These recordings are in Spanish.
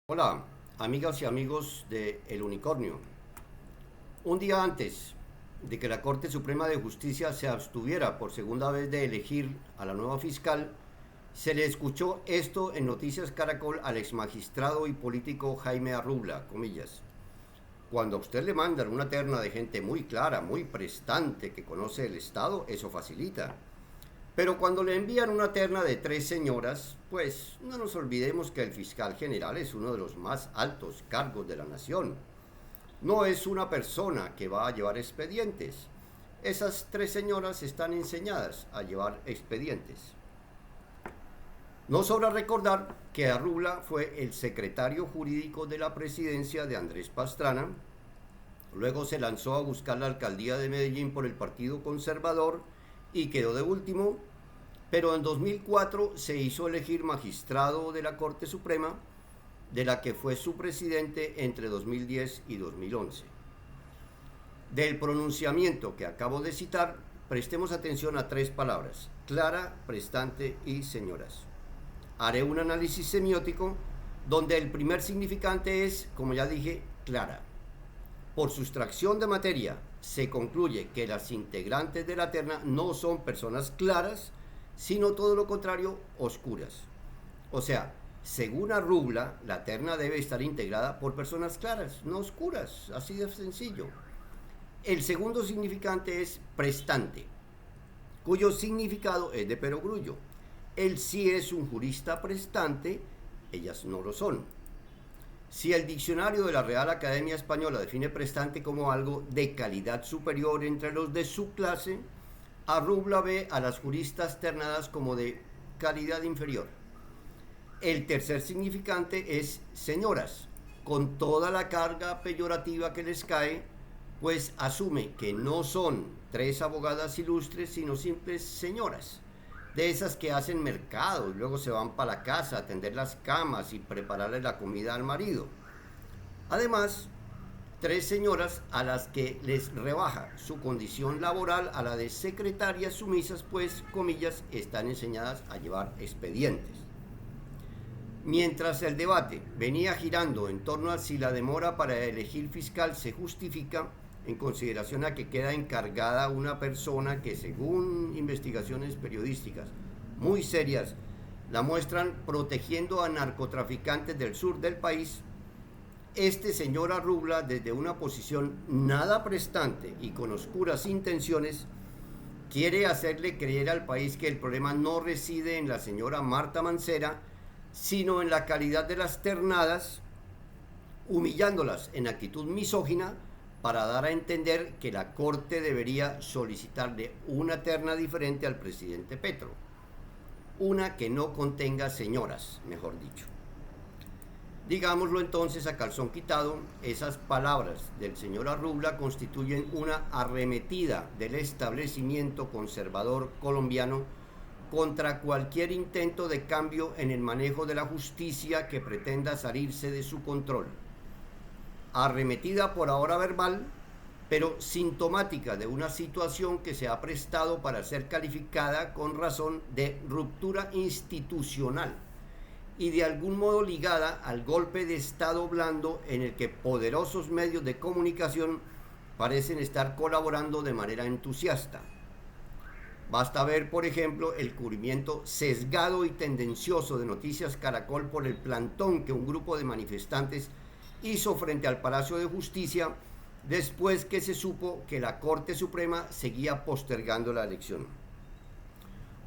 Hola, amigas y amigos de El Unicornio. Un día antes de que la Corte Suprema de Justicia se abstuviera por segunda vez de elegir a la nueva fiscal, se le escuchó esto en Noticias Caracol al exmagistrado y político Jaime Arrubla, comillas. Cuando a usted le mandan una terna de gente muy clara, muy prestante, que conoce el Estado, eso facilita. Pero cuando le envían una terna de tres señoras, pues no nos olvidemos que el fiscal general es uno de los más altos cargos de la nación. No es una persona que va a llevar expedientes. Esas tres señoras están enseñadas a llevar expedientes. No sobra recordar que Arrubla fue el secretario jurídico de la presidencia de Andrés Pastrana, luego se lanzó a buscar la alcaldía de Medellín por el Partido Conservador y quedó de último, pero en 2004 se hizo elegir magistrado de la Corte Suprema, de la que fue su presidente entre 2010 y 2011. Del pronunciamiento que acabo de citar, prestemos atención a tres palabras: clara, prestante y señoras. Haré un análisis semiótico donde el primer significante es, como ya dije, clara. Por sustracción de materia, se concluye que las integrantes de la terna no son personas claras, sino todo lo contrario, oscuras. O sea, según Arrubla, la terna debe estar integrada por personas claras, no oscuras, así de sencillo. El segundo significante es prestante, cuyo significado es de perogrullo. Él sí es un jurista prestante, ellas no lo son. Si el diccionario de la Real Academia Española define prestante como algo de calidad superior entre los de su clase, Arrubla ve a las juristas ternadas como de calidad inferior. El tercer significante es señoras, con toda la carga peyorativa que les cae, pues asume que no son tres abogadas ilustres, sino simples señoras, de esas que hacen mercado y luego se van para la casa a atender las camas y prepararle la comida al marido. Además, tres señoras a las que les rebaja su condición laboral a la de secretarias sumisas, pues, comillas, están enseñadas a llevar expedientes. Mientras el debate venía girando en torno a si la demora para elegir fiscal se justifica en consideración a que queda encargada una persona que, según investigaciones periodísticas muy serias, la muestran protegiendo a narcotraficantes del sur del país, este señor Arrubla, desde una posición nada prestante y con oscuras intenciones, quiere hacerle creer al país que el problema no reside en la señora Marta Mancera, sino en la calidad de las ternadas, humillándolas en actitud misógina para dar a entender que la Corte debería solicitarle una terna diferente al presidente Petro, una que no contenga señoras, mejor dicho. Digámoslo entonces a calzón quitado, esas palabras del señor Arrubla constituyen una arremetida del establecimiento conservador colombiano contra cualquier intento de cambio en el manejo de la justicia que pretenda salirse de su control. Arremetida por ahora verbal, pero sintomática de una situación que se ha prestado para ser calificada con razón de ruptura institucional y de algún modo ligada al golpe de Estado blando en el que poderosos medios de comunicación parecen estar colaborando de manera entusiasta. Basta ver, por ejemplo, el cubrimiento sesgado y tendencioso de Noticias Caracol por el plantón que un grupo de manifestantes hizo frente al Palacio de Justicia después que se supo que la Corte Suprema seguía postergando la elección.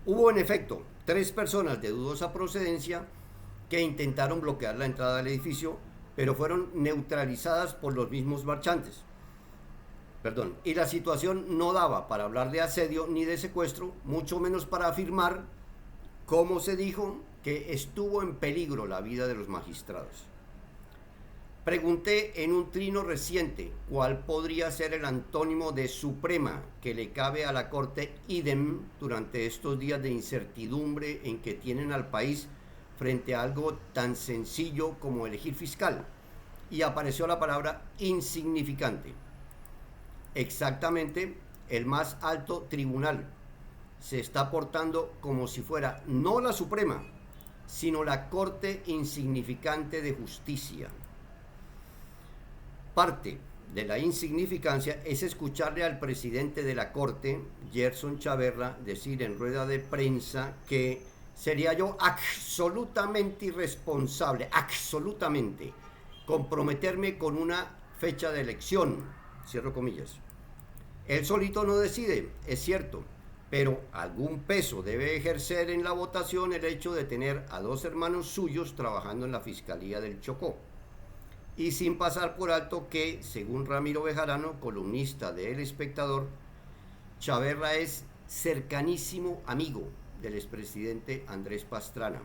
Hubo en efecto tres personas de dudosa procedencia que intentaron bloquear la entrada al edificio, pero fueron neutralizadas por los mismos marchantes. Y la situación no daba para hablar de asedio ni de secuestro, mucho menos para afirmar, como se dijo, que estuvo en peligro la vida de los magistrados. Pregunté en un trino reciente cuál podría ser el antónimo de suprema que le cabe a la Corte idem durante estos días de incertidumbre en que tienen al país frente a algo tan sencillo como elegir fiscal, y apareció la palabra insignificante. Exactamente, el más alto tribunal se está portando como si fuera no la Suprema, sino la Corte Insignificante de Justicia. Parte de la insignificancia es escucharle al presidente de la Corte, Gerson Chaverra, decir en rueda de prensa que sería yo absolutamente irresponsable, absolutamente, comprometerme con una fecha de elección, cierro comillas. Él solito no decide, es cierto, pero algún peso debe ejercer en la votación el hecho de tener a dos hermanos suyos trabajando en la Fiscalía del Chocó. Y sin pasar por alto que, según Ramiro Bejarano, columnista de El Espectador, Chaverra es cercanísimo amigo del expresidente Andrés Pastrana.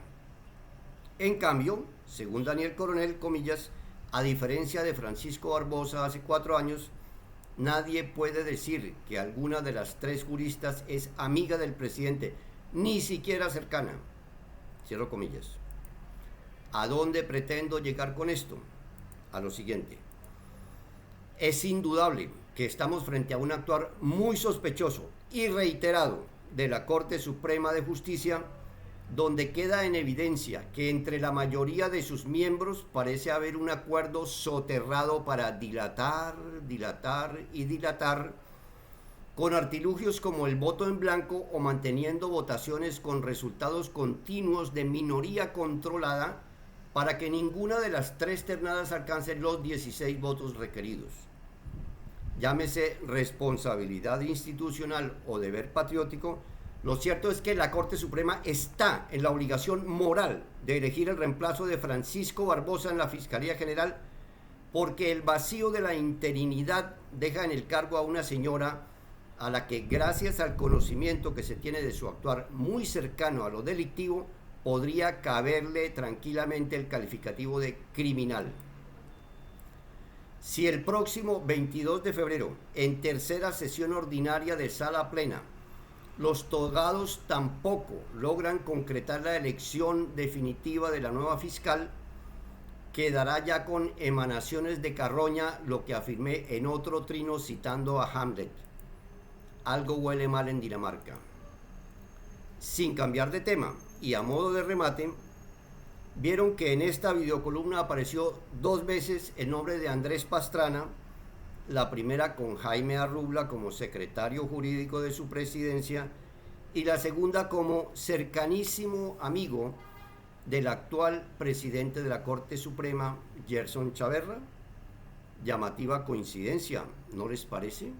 En cambio, según Daniel Coronel, comillas, a diferencia de Francisco Barbosa hace 4 años, nadie puede decir que alguna de las 3 juristas es amiga del presidente, ni siquiera cercana. Cierro comillas. ¿A dónde pretendo llegar con esto? A lo siguiente. Es indudable que estamos frente a un actuar muy sospechoso y reiterado de la Corte Suprema de Justicia, donde queda en evidencia que entre la mayoría de sus miembros parece haber un acuerdo soterrado para dilatar con artilugios como el voto en blanco o manteniendo votaciones con resultados continuos de minoría controlada para que ninguna de las 3 ternadas alcance los 16 votos requeridos. Llámese responsabilidad institucional o deber patriótico, lo cierto es que la Corte Suprema está en la obligación moral de elegir el reemplazo de Francisco Barbosa en la Fiscalía General, porque el vacío de la interinidad deja en el cargo a una señora a la que, gracias al conocimiento que se tiene de su actuar muy cercano a lo delictivo, podría caberle tranquilamente el calificativo de criminal. Si el próximo 22 de febrero, en tercera sesión ordinaria de sala plena, los togados tampoco logran concretar la elección definitiva de la nueva fiscal, quedará ya con emanaciones de carroña lo que afirmé en otro trino citando a Hamlet. Algo huele mal en Dinamarca. Sin cambiar de tema y a modo de remate, vieron que en esta videocolumna apareció 2 veces el nombre de Andrés Pastrana, la primera con Jaime Arrubla como secretario jurídico de su presidencia y la segunda como cercanísimo amigo del actual presidente de la Corte Suprema, Gerson Chaverra. Llamativa coincidencia, ¿no les parece?